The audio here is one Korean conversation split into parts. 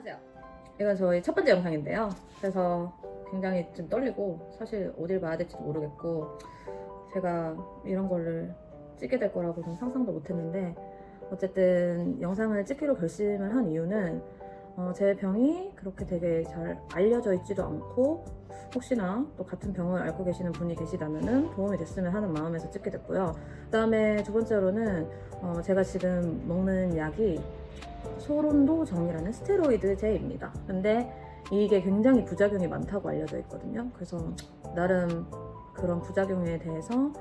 안녕하세요. 이건 저희 첫 번째 영상인데요. 그래서 굉장히 좀 떨리고 사실 어딜 봐야 될지도 모르겠고 제가 이런 거를 찍게 될 거라고는 상상도 못했는데 어쨌든 영상을 찍기로 결심을 한 이유는 제 병이 그렇게 되게 잘 알려져 있지도 않고 혹시나 또 같은 병을 앓고 계시는 분이 계시다면 도움이 됐으면 하는 마음에서 찍게 됐고요. 그 다음에 두 번째로는 제가 지금 먹는 약이 소론도정이라는 스테로이드제입니다. 근데 이게 굉장히 부작용이 많다고 알려져 있거든요. 그래서 나름 그런 부작용에 대해서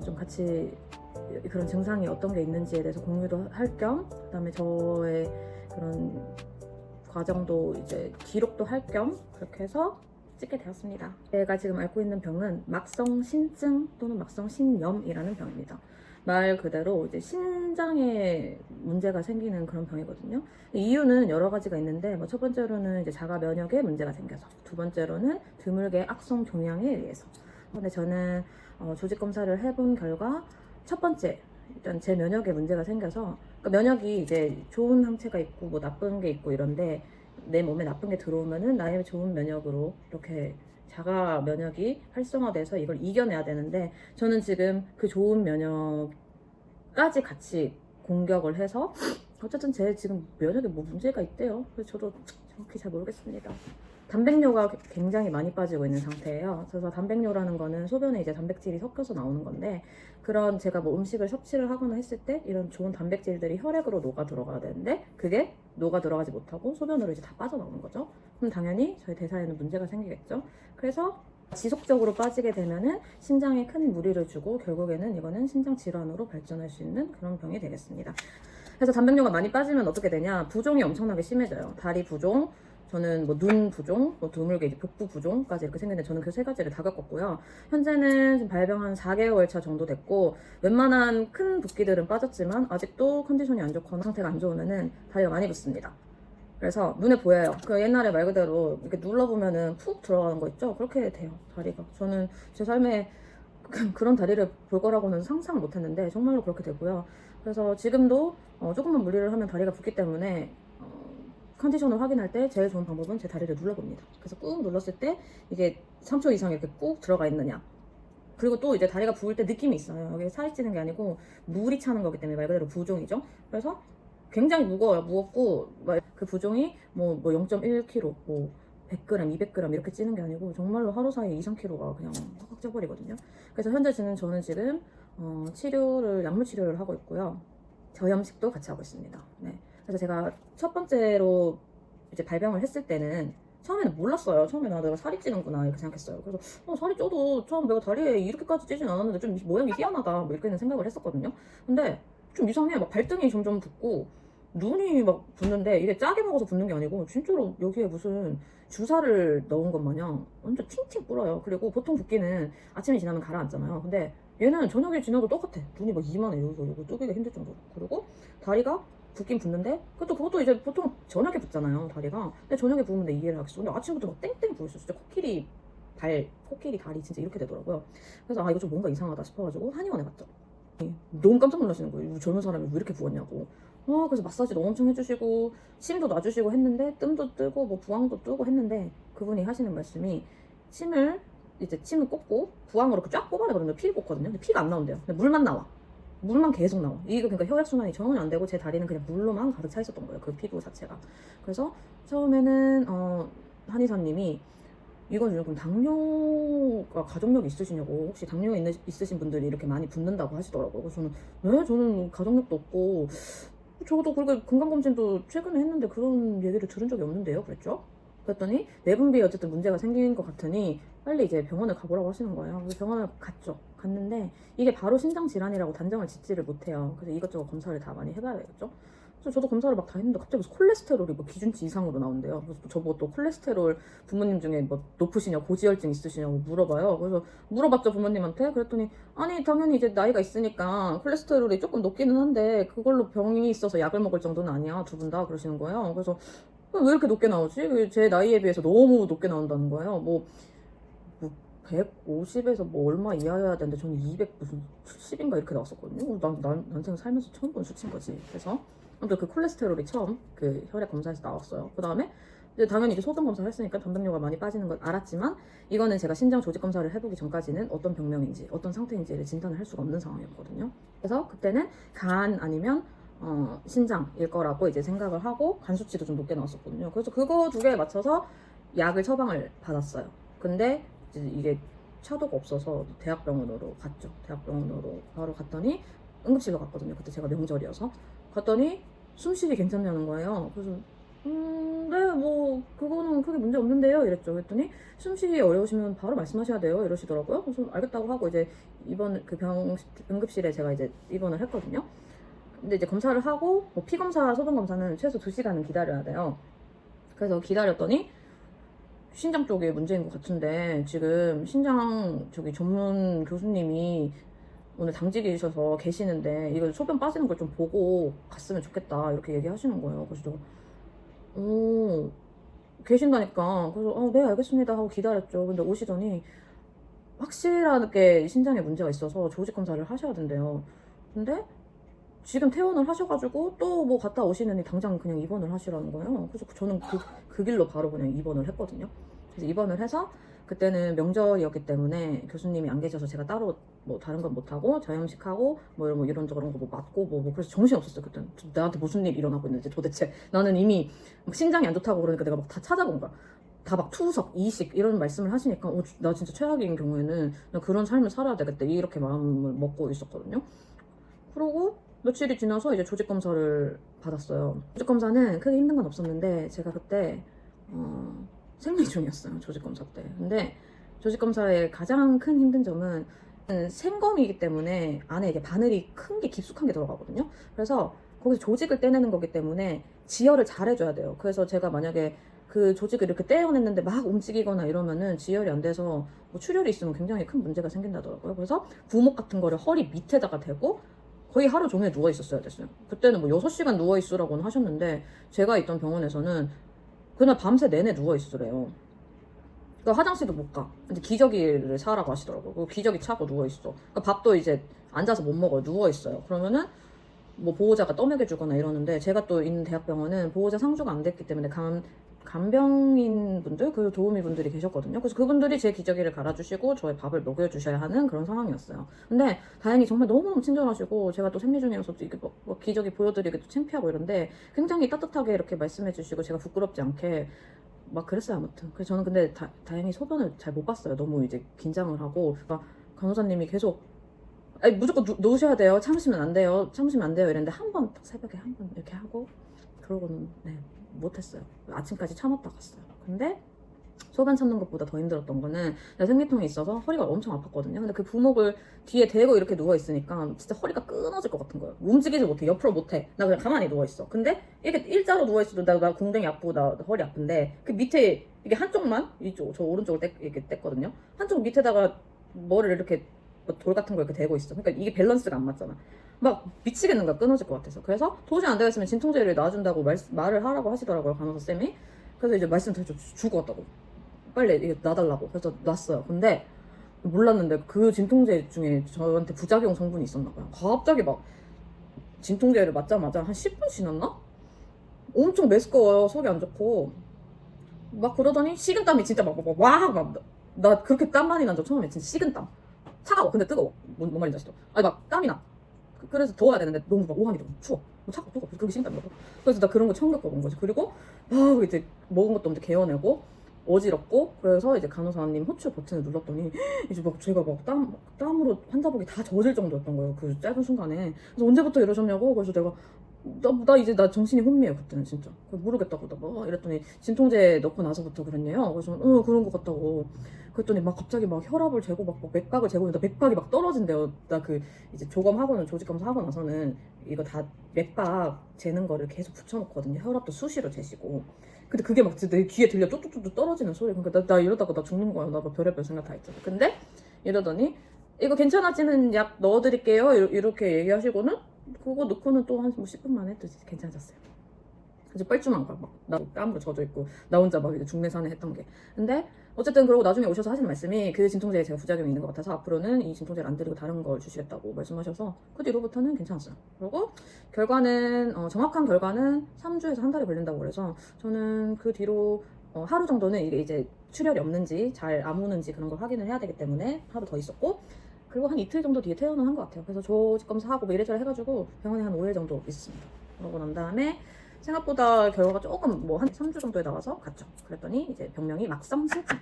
좀 같이 그런 증상이 어떤 게 있는지에 대해서 공유도 할 겸, 그다음에 저의 그런 과정도 이제 기록도 할 겸 그렇게 해서 찍게 되었습니다. 제가 지금 앓고 있는 병은 막성신증 또는 막성신염이라는 병입니다. 말 그대로 이제 신장에 문제가 생기는 그런 병이거든요. 이유는 여러 가지가 있는데 첫 번째로는 이제 자가 면역에 문제가 생겨서, 두 번째로는 드물게 악성 종양에 의해서. 근데 저는 조직 검사를 해본 결과 첫 번째 일단 제 면역에 문제가 생겨서, 그러니까 면역이 이제 좋은 항체가 있고 뭐 나쁜 게 있고 이런데 내 몸에 나쁜 게 들어오면은 나의 좋은 면역으로 이렇게 자가 면역이 활성화돼서 이걸 이겨내야 되는데 저는 지금 그 좋은 면역까지 같이 공격을 해서 어쨌든 제 지금 면역에 뭐 문제가 있대요. 그래서 저도 정확히 잘 모르겠습니다. 단백뇨가 굉장히 많이 빠지고 있는 상태예요. 그래서 단백뇨라는 거는 소변에 이제 단백질이 섞여서 나오는 건데, 그런 제가 뭐 음식을 섭취를 하거나 했을 때 이런 좋은 단백질들이 혈액으로 녹아 들어가야 되는데 그게 녹아 들어가지 못하고 소변으로 이제 다 빠져나오는 거죠. 그럼 당연히 저희 대사에는 문제가 생기겠죠. 그래서 지속적으로 빠지게 되면은 신장에 큰 무리를 주고 결국에는 이거는 신장 질환으로 발전할 수 있는 그런 병이 되겠습니다. 그래서 단백뇨가 많이 빠지면 어떻게 되냐? 부종이 엄청나게 심해져요. 다리 부종, 저는 뭐 눈 부종, 뭐 드물게 이제 복부 부종까지 이렇게 생겼는데 저는 그 세 가지를 다 겪었고요. 현재는 지금 발병 한 4개월 차 정도 됐고 웬만한 큰 붓기들은 빠졌지만 아직도 컨디션이 안 좋거나 상태가 안 좋으면은 다리가 많이 붓습니다. 그래서 눈에 보여요. 그 옛날에 말 그대로 이렇게 눌러보면은 푹 들어가는 거 있죠? 그렇게 돼요, 다리가. 저는 제 삶에 그런 다리를 볼 거라고는 상상 못 했는데 정말로 그렇게 되고요. 그래서 지금도 조금만 무리를 하면 다리가 붓기 때문에 컨디션을 확인할 때 제일 좋은 방법은 제 다리를 눌러봅니다. 그래서 꾹 눌렀을 때 이게 3초 이상 이렇게 꾹 들어가 있느냐. 그리고 또 이제 다리가 부을 때 느낌이 있어요. 여기 살이 찌는 게 아니고 물이 차는 거기 때문에 말 그대로 부종이죠. 그래서 굉장히 무거워요. 무겁고 그 부종이 뭐 0.1kg, 뭐 100g, 200g 이렇게 찌는 게 아니고 정말로 하루 사이에 2, 3kg가 그냥 확 쪄버리거든요. 그래서 현재 저는 지금 약물 치료를 하고 있고요. 저염식도 같이 하고 있습니다. 네. 그래서 제가 첫 번째로 이제 발병을 했을 때는 처음에는 몰랐어요. 처음에는 내가 살이 찌는구나 이렇게 생각했어요. 그래서 살이 쪄도 처음 내가 다리에 이렇게까지 찌진 않았는데 좀 모양이 희한하다 뭐 이렇게는 생각을 했었거든요. 근데 좀 이상해. 막 발등이 점점 붓고 눈이 막 붓는데 이게 짜게 먹어서 붓는 게 아니고 진짜로 여기에 무슨 주사를 넣은 것 마냥 완전 팅팅 불어요. 그리고 보통 붓기는 아침이 지나면 가라앉잖아요. 근데 얘는 저녁에 지나도 똑같아. 눈이 막 이만해. 여기서 뜨기가 힘들 정도로. 그리고 다리가 붓긴 붓는데 그것도 이제 보통 저녁에 붓잖아요, 다리가. 근데 저녁에 부으면 이해를 하겠어. 근데 아침부터 막 땡땡 부었어. 진짜 코끼리 다리 진짜 이렇게 되더라고요. 그래서 이거 좀 뭔가 이상하다 싶어가지고 한의원에 갔죠. 너무 깜짝 놀라시는 거예요. 젊은 사람이 왜 이렇게 부었냐고. 그래서 마사지도 엄청 해주시고 침도 놔주시고 했는데 뜸도 뜨고 뭐 부항도 뜨고 했는데 그분이 하시는 말씀이 침을 꽂고 부항으로 쫙 뽑아내거든요. 피를 꽂거든요. 근데 피가 안 나온대요. 근데 물만 나와. 물만 계속 나와. 이게 그러니까 혈액순환이 전혀 안 되고 제 다리는 그냥 물로만 가득 차 있었던 거예요. 그 피부 자체가. 그래서 처음에는 한의사님이 이건 조금 당뇨가 가족력 있으시냐고, 혹시 당뇨 있으신 분들이 이렇게 많이 붓는다고 하시더라고요. 그래서 저는 왜? 저는 가족력도 없고 저도 그렇게 건강검진도 최근에 했는데 그런 얘기를 들은 적이 없는데요. 그랬죠? 그랬더니 내분비에 어쨌든 문제가 생긴 것 같으니 빨리 이제 병원을 가보라고 하시는 거예요. 그래서 병원을 갔죠. 갔는데 이게 바로 신장 질환이라고 단정을 짓지를 못해요. 그래서 이것저것 검사를 다 많이 해봐야 되겠죠. 그래서 저도 검사를 막 다 했는데 갑자기 무슨 콜레스테롤이 뭐 기준치 이상으로 나온대요. 그래서 저보고 또 콜레스테롤 부모님 중에 뭐 높으시냐, 고지혈증 있으시냐고 물어봐요. 그래서 물어봤죠, 부모님한테. 그랬더니 아니 당연히 이제 나이가 있으니까 콜레스테롤이 조금 높기는 한데 그걸로 병이 있어서 약을 먹을 정도는 아니야, 두 분 다. 그러시는 거예요. 그래서 왜 이렇게 높게 나오지? 제 나이에 비해서 너무 높게 나온다는 거예요. 뭐 150에서 뭐 얼마 이하여야 되는데 저는 200 무슨 70인가 이렇게 나왔었거든요. 난생 살면서 처음 본 수치인 거지. 그래서 아무튼 그 콜레스테롤이 처음 그 혈액 검사에서 나왔어요. 그 다음에 이제 당연히 이제 소변 검사를 했으니까 단백뇨가 많이 빠지는 걸 알았지만 이거는 제가 신장 조직 검사를 해보기 전까지는 어떤 병명인지 어떤 상태인지를 진단을 할 수가 없는 상황이었거든요. 그래서 그때는 간 아니면 신장일 거라고 이제 생각을 하고 간 수치도 좀 높게 나왔었거든요. 그래서 그거 두 개에 맞춰서 약을 처방을 받았어요. 근데 이게 차도가 없어서 대학병원으로 갔죠. 대학병원으로 바로 갔더니 응급실로 갔거든요. 그때 제가 명절이어서 갔더니 숨쉬기 괜찮냐는 거예요. 그래서 네, 뭐 그거는 크게 문제 없는데요 이랬죠. 그랬더니 숨쉬기 어려우시면 바로 말씀하셔야 돼요 이러시더라고요. 그래서 알겠다고 하고 이제 입원 그 응급실에 제가 이제 입원을 했거든요. 근데 이제 검사를 하고 뭐 피 검사, 소변 검사는 최소 2시간은 기다려야 돼요. 그래서 기다렸더니 신장 쪽에 문제인 것 같은데 지금 신장 저기 전문 교수님이 오늘 당직이셔서 계시는데 이거 소변 빠지는 걸 좀 보고 갔으면 좋겠다 이렇게 얘기하시는 거예요. 그래서 제가 계신다니까. 그래서 네 알겠습니다 하고 기다렸죠. 근데 오시더니 확실하게 신장에 문제가 있어서 조직 검사를 하셔야 된대요. 근데 지금 퇴원을 하셔가지고 또 뭐 갔다 오시느니 당장 그냥 입원을 하시라는 거예요. 그래서 저는 그 길로 바로 그냥 입원을 했거든요. 그래서 입원을 해서 그때는 명절이었기 때문에 교수님이 안 계셔서 제가 따로 뭐 다른 건 못하고 저염식하고 뭐 이런저런 거 뭐 맞고 뭐 그래서 정신이 없었어요. 그때는 나한테 무슨 일이 일어나고 있는지 도대체. 나는 이미 신장이 안 좋다고 그러니까 내가 막 다 찾아본 거야. 다 막 투석, 이식 이런 말씀을 하시니까 나 진짜 최악인 경우에는 나 그런 삶을 살아야 되겠다 이렇게 마음을 먹고 있었거든요. 그러고 며칠이 지나서 이제 조직 검사를 받았어요. 조직 검사는 크게 힘든 건 없었는데 제가 그때 생리 중이었어요. 조직 검사 때. 근데 조직 검사의 가장 큰 힘든 점은 생검이기 때문에 안에 이게 바늘이 큰 게 깊숙한 게 들어가거든요. 그래서 거기서 조직을 떼내는 거기 때문에 지혈을 잘 해줘야 돼요. 그래서 제가 만약에 그 조직을 이렇게 떼어냈는데 막 움직이거나 이러면은 지혈이 안 돼서 뭐 출혈이 있으면 굉장히 큰 문제가 생긴다더라고요. 그래서 부목 같은 거를 허리 밑에다가 대고 거의 하루 종일 누워 있었어야 됐어요. 그때는 뭐 6시간 누워 있으라고는 하셨는데 제가 있던 병원에서는 그날 밤새 내내 누워 있으래요. 그러니까 화장실도 못 가. 이제 기저귀를 사라고 하시더라고요. 그 기저귀 차고 누워 있어. 그러니까 밥도 이제 앉아서 못 먹어요. 누워 있어요. 그러면은 뭐 보호자가 떠먹여주거나 이러는데 제가 또 있는 대학병원은 보호자 상주가 안 됐기 때문에 간병인 분들, 그 도우미 분들이 계셨거든요. 그래서 그분들이 제 기저귀를 갈아주시고 저의 밥을 먹여주셔야 하는 그런 상황이었어요. 근데 다행히 정말 너무너무 친절하시고 제가 또 생리 중이어서 이게 뭐 기저귀 보여드리기도 창피하고 이런데 굉장히 따뜻하게 이렇게 말씀해주시고 제가 부끄럽지 않게 막 그랬어요. 아무튼 그래서 저는 근데 다행히 소변을 잘 못 봤어요. 너무 이제 긴장을 하고 그러니까 간호사님이 계속 아니, 무조건 놓으셔야 돼요. 참으시면 안 돼요. 참으시면 안 돼요. 이랬는데 한 번 새벽에 한 번 이렇게 하고 그러고는 못했어요. 아침까지 참았다 갔어요. 근데 소변 참는 것보다 더 힘들었던 거는 내가 생리통이 있어서 허리가 엄청 아팠거든요. 근데 그 부목을 뒤에 대고 이렇게 누워 있으니까 진짜 허리가 끊어질 것 같은 거예요. 움직이지 못해. 옆으로 못해. 나 그냥 가만히 누워 있어. 근데 이렇게 일자로 누워 있어도 나 공댕이 아프고 나 허리 아픈데 그 밑에 이게 한쪽만 이쪽 저 오른쪽을 이렇게 뗐거든요. 한쪽 밑에다가 뭐를 이렇게 돌 같은 거 이렇게 대고 있어. 그러니까 이게 밸런스가 안 맞잖아. 막 미치겠는 거야. 끊어질 것 같아서. 그래서 도저히 안 되겠으면 진통제를 놔준다고 말을 하라고 하시더라고요. 간호사 쌤이. 그래서 이제 말씀드렸죠. 죽어갔다고. 빨리 이게 놔달라고. 그래서 놨어요. 근데 몰랐는데 그 진통제 중에 저한테 부작용 성분이 있었나 봐요. 갑자기 막 진통제를 맞자마자 한 10분 지났나? 엄청 메스꺼워요. 속이 안 좋고. 막 그러더니 식은땀이 진짜 나 그렇게 땀 많이 난 적 처음에 진짜 식은땀. 차가워. 근데 뜨거워. 뭔 말인지 아시죠? 아니 막 땀이 나. 그래서 더워야 되는데 너무 막 오한이 너무 추워. 차가워 뜨거워. 그렇게 식은땀이 나고. 그래서 나 그런 거 처음 겪어본 거지. 그리고 막 이제 먹은 것도 없는데 개어내고 어지럽고 그래서 이제 간호사님 호출 버튼을 눌렀더니 이제 막 제가 막 땀으로 환자복이 다 젖을 정도였던 거예요. 그 짧은 순간에. 그래서 언제부터 이러셨냐고. 그래서 내가 나 이제 나 정신이 혼미해요. 그때는 진짜 모르겠다고 막 이랬더니 진통제 넣고 나서부터 그랬네요. 그래서 그런 것 같다고. 그랬더니 막 갑자기 막 혈압을 재고 막 맥박을 재고 있는데 맥박이 막 떨어진대요. 나 그 이제 조검하고는 조직 검사하고 나서는 이거 다 맥박 재는 거를 계속 붙여놓거든요. 혈압도 수시로 재시고. 근데 그게 막 내 귀에 들려 뚝뚝뚝 떨어지는 소리. 그러니까 나 이러다가 나 죽는 거야. 나 막 별의별 생각 다 했잖아. 근데 이러더니 이거 괜찮아지는 약 넣어드릴게요. 이렇게 얘기하시고는 그거 넣고는 또 한 10분 만에 또 괜찮아졌어요. 사실 뻘쭘한 거야. 나 땀으로 젖어 있고 나 혼자 막 이제 중내산에 했던 게. 근데 어쨌든 그러고 나중에 오셔서 하시는 말씀이 그 진통제에 제가 부작용이 있는 것 같아서 앞으로는 이 진통제를 안 드리고 다른 걸 주시겠다고 말씀하셔서 그 뒤로부터는 괜찮았어요. 그리고 결과는 정확한 결과는 3주에서 한 달이 걸린다고 그래서 저는 그 뒤로 하루 정도는 이게 이제 출혈이 없는지 잘 아무는지 그런 걸 확인을 해야 되기 때문에 하루 더 있었고, 그리고 한 이틀 정도 뒤에 퇴원을 한 것 같아요. 그래서 조직 검사하고 뭐 이래저래 해가지고 병원에 한 5일 정도 있었습니다. 그러고 난 다음에 생각보다 결과가 조금 뭐 한 3주 정도에 나와서 갔죠. 그랬더니 이제 병명이 막성신증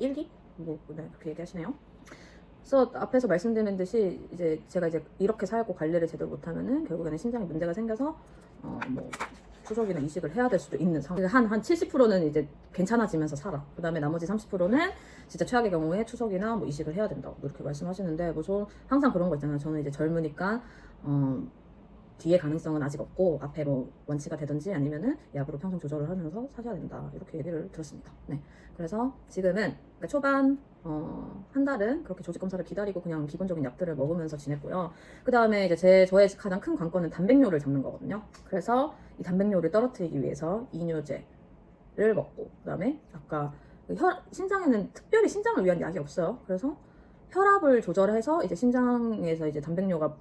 1기? 뭐 네, 그렇게 얘기하시네요. 그래서 앞에서 말씀드린 듯이 이제 제가 이제 이렇게 살고 관리를 제대로 못하면은 결국에는 신장에 문제가 생겨서 뭐 추석이나 이식을 해야 될 수도 있는 상황. 한 70%는 이제 괜찮아지면서 살아. 그 다음에 나머지 30%는 진짜 최악의 경우에 추석이나 뭐 이식을 해야 된다고 이렇게 말씀하시는데, 뭐 저 항상 그런 거 있잖아요. 저는 이제 젊으니까 뒤에 가능성은 아직 없고 앞에 뭐 완치가 되든지 아니면은 약으로 평생 조절을 하면서 사셔야 된다 이렇게 얘기를 들었습니다. 네, 그래서 지금은 그러니까 초반 한 달은 그렇게 조직 검사를 기다리고 그냥 기본적인 약들을 먹으면서 지냈고요. 그 다음에 이제 저의 가장 큰 관건은 단백뇨를 잡는 거거든요. 그래서 이 단백뇨를 떨어뜨리기 위해서 이뇨제를 먹고, 그 다음에 아까 신장에는 특별히 신장을 위한 약이 없어요. 그래서 혈압을 조절해서 이제 신장에서 이제 단백뇨가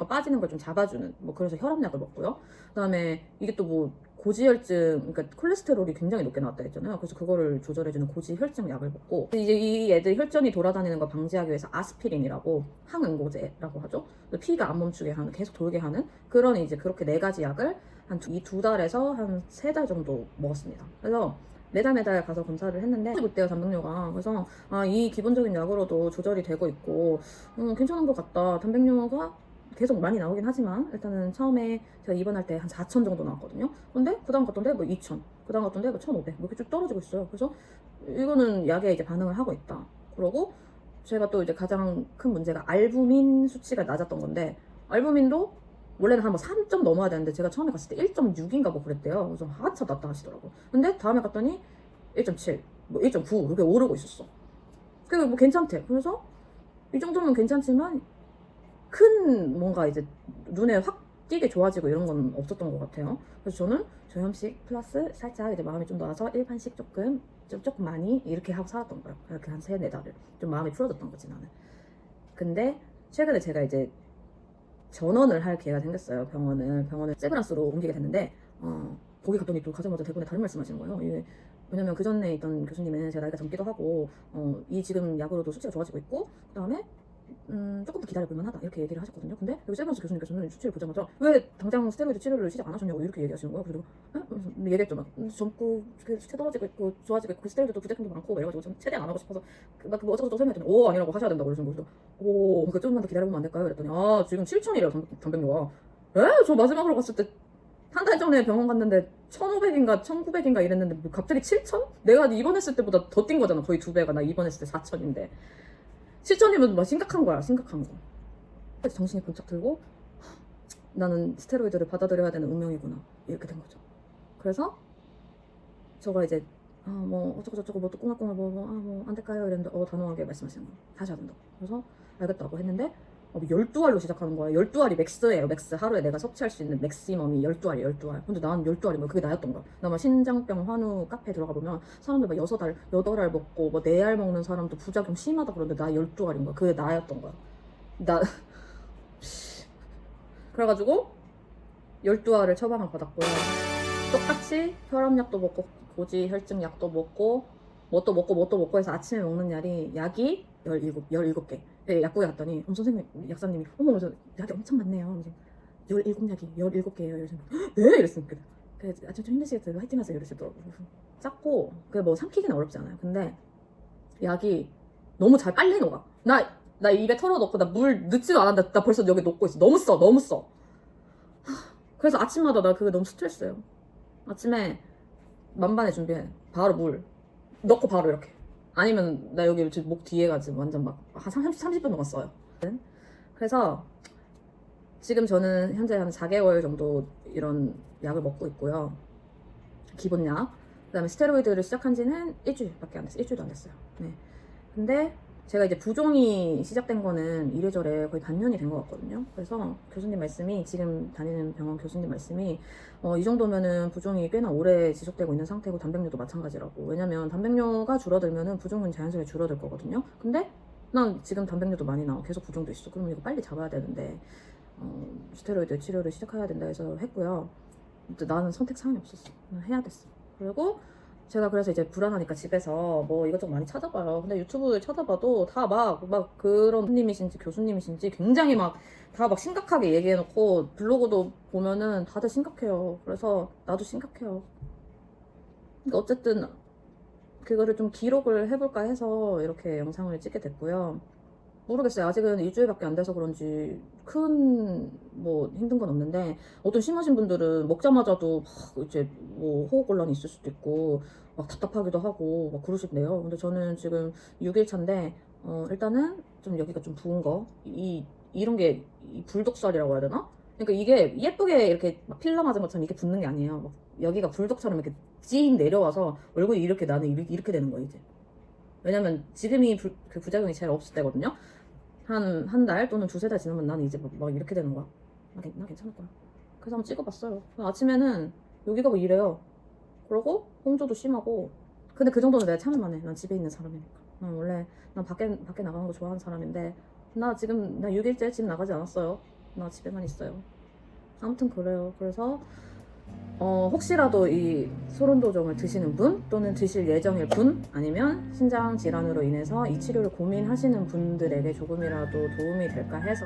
빠지는 걸 좀 잡아주는 뭐 그래서 혈압약을 먹고요. 그다음에 이게 또 뭐 고지혈증, 그러니까 콜레스테롤이 굉장히 높게 나왔다 했잖아요. 그래서 그거를 조절해주는 고지혈증 약을 먹고, 이제 이 애들 혈전이 돌아다니는 거 방지하기 위해서 아스피린이라고 항응고제라고 하죠. 피가 안 멈추게 하는, 계속 돌게 하는 그런 이제 그렇게 4가지 약을 이 2달에서 한 3달 정도 먹었습니다. 그래서 매달 가서 검사를 했는데 못돼요, 단백뇨가. 그래서 이 기본적인 약으로도 조절이 되고 있고 괜찮은 것 같다. 단백뇨가 계속 많이 나오긴 하지만 일단은 처음에 제가 입원할 때 한 4,000 정도 나왔거든요. 근데 그다음 갔던데 뭐 2,000, 그다음 갔던데 뭐 1,500 뭐 이렇게 쭉 떨어지고 있어요. 그래서 이거는 약에 이제 반응을 하고 있다. 그러고 제가 또 이제 가장 큰 문제가 알부민 수치가 낮았던 건데, 알부민도 원래는 한 뭐 3점 넘어야 되는데 제가 처음에 갔을 때 1.6인가 뭐 그랬대요. 그래서 한참 낮다 하시더라고. 근데 다음에 갔더니 1.7, 뭐 1.9 이렇게 오르고 있었어. 그게 뭐 괜찮대. 그래서 이 정도면 괜찮지만 큰 뭔가 이제 눈에 확 띄게 좋아지고 이런 건 없었던 것 같아요. 그래서 저는 저염식 플러스 살짝 이제 마음이 좀 나와서 일반식 조금 많이 이렇게 하고 살았던 거예요. 이렇게 한 3-4달을 좀 마음이 풀어졌던 거지 나는. 근데 최근에 제가 이제 전원을 할 기회가 생겼어요. 병원을 세브란스로 옮기게 됐는데 거기 갔더니 또 가자마자 대본에 다른 말씀하시는 거예요. 왜냐면 그 전에 있던 교수님은 제가 나이가 젊기도 하고 이 지금 약으로도 수치가 좋아지고 있고, 그 다음에 조금 더 기다려볼 만하다 이렇게 얘기를 하셨거든요. 근데 여기 세브란스 교수님께서는 수치를 보자마자 왜 당장 스테로이드 치료를 시작 안 하셨냐고 이렇게 얘기하시는 거예요. 그래서 얘기했죠. 젊고 수치 떨어지고 있고 좋아지고 있고 스테로이드도 부작용도 많고 이래가지고 좀 최대한 안 하고 싶어서 뭐 어쩌고저쩌고 설명했더니 아니라고 하셔야 된다고 그러시는 거예요. 그러니까 조금만 더 기다려보면 안 될까요? 그랬더니 지금 7,000이래요 단백뇨가. 저 마지막으로 갔을 때 한 달 전에 병원 갔는데 1,500인가 1,900인가 이랬는데 뭐 갑자기 7,000? 내가 입원했을 때보다 더 뛴 거잖아. 거의 2배가. 나 입원했을 때 4,000인데 7,000이면 막 심각한 거야. 심각한 거. 그래서 정신이 번쩍 들고 나는 스테로이드를 받아들여야 되는 운명이구나 이렇게 된 거죠. 그래서 저가 이제 뭐 어쩌고저쩌고 뭐 또 꽁알꽁알 뭐 안 될까요? 이랬는데 단호하게 말씀하시는 거예요. 다시 해야 된다고. 그래서 알겠다고 했는데 12알로 시작하는 거야. 12알이 맥스예요. 맥스. 하루에 내가 섭취할 수 있는 맥시멈이 12알이에요. 12알. 근데 난 12알이 뭐 그게 나였던 거야. 나 막 신장병 환우 카페 들어가 보면 사람들 막 6알, 8알 먹고 뭐 4알 먹는 사람도 부작용 심하다 그러는데 나 12알인 거야. 그게 나였던 거야. 그래가지고 12알을 처방을 받았고요. 똑같이 혈압약도 먹고 고지혈증 약도 먹고 뭐 또 먹고 해서 아침에 먹는 약이 17개. 약국에 갔더니 선생님, 약사님이 그래서 약이 엄청 많네요. 17약이 17개예요. 이러시면 네? 이랬으니까 아침 좀 힘드시겠어요. 화이팅 하세요. 이러시더라고요. 작고 그게 뭐 삼키기는 어렵지 않아요. 근데 약이 너무 잘 빨리 녹아. 나 입에 털어넣고 나 물 넣지도 않았는데 나 벌써 여기 녹고 있어. 너무 써. 그래서 아침마다 나 그게 너무 스트레스예요. 아침에 만반에 준비해. 바로 물 넣고 바로 이렇게. 아니면 나 여기 지금 목 뒤에 가지고 완전 막 한 30분 동안 써요. 그래서 지금 저는 현재 한 4개월 정도 이런 약을 먹고 있고요. 기본 약. 그 다음에 스테로이드를 시작한 지는 일주일밖에 안 됐어요. 일주일도 안 됐어요. 네. 근데 제가 이제 부종이 시작된 거는 이래저래 거의 반년이 된 것 같거든요. 그래서 교수님 말씀이, 지금 다니는 병원 교수님 말씀이 이 정도면은 부종이 꽤나 오래 지속되고 있는 상태고 단백뇨도 마찬가지라고. 왜냐면 단백뇨가 줄어들면은 부종은 자연스럽게 줄어들 거거든요. 근데 난 지금 단백뇨도 많이 나와. 계속 부종도 있어. 그러면 이거 빨리 잡아야 되는데 스테로이드 치료를 시작해야 된다 해서 했고요. 나는 선택사항이 없었어. 그냥 해야 됐어. 그리고 제가 그래서 이제 불안하니까 집에서 뭐 이것저것 많이 찾아봐요. 근데 유튜브에 찾아봐도 다 막 그런 선생님이신지 교수님이신지 굉장히 막 다 막 심각하게 얘기해놓고, 블로그도 보면은 다들 심각해요. 그래서 나도 심각해요. 근데 어쨌든 그거를 좀 기록을 해볼까 해서 이렇게 영상을 찍게 됐고요. 모르겠어요. 아직은 2주일밖에 안 돼서 그런지 큰 뭐 힘든 건 없는데, 어떤 심하신 분들은 먹자마자도 막 이제 뭐 호흡곤란이 있을 수도 있고 막 답답하기도 하고 막 그러신데요. 근데 저는 지금 6일 차인데 일단은 좀 여기가 좀 부은 거, 이런 게 이 불독살이라고 해야 되나? 그러니까 이게 예쁘게 이렇게 막 필러 맞은 것처럼 이렇게 붓는 게 아니에요. 막 여기가 불독처럼 이렇게 찡 내려와서 얼굴이 이렇게, 나는 이렇게 되는 거예요 이제. 왜냐면 지금이 그 부작용이 제일 없을 때거든요. 한 달 또는 두세 달 지나면 나는 이제 막 이렇게 되는 거야. 나 괜찮을 거야. 그래서 한번 찍어봤어요. 아침에는 여기가 뭐 이래요. 그러고 홍조도 심하고. 근데 그 정도는 내가 참을만 해. 난 집에 있는 사람이니까. 난 원래 난 밖에 나가는 거 좋아하는 사람인데, 나 6일째 집 나가지 않았어요. 나 집에만 있어요. 아무튼 그래요. 그래서 혹시라도 이 소론도종을 드시는 분, 또는 드실 예정일 분, 아니면 신장 질환으로 인해서 이 치료를 고민하시는 분들에게 조금이라도 도움이 될까 해서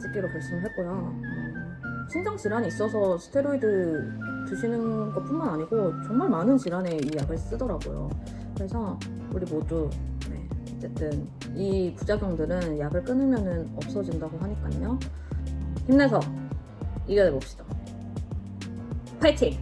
찍기로 결심을 했고요. 신장 질환이 있어서 스테로이드 드시는 것뿐만 아니고 정말 많은 질환에 이 약을 쓰더라고요. 그래서 우리 모두 어쨌든 이 부작용들은 약을 끊으면 없어진다고 하니까요. 힘내서 이겨내봅시다. 파이팅!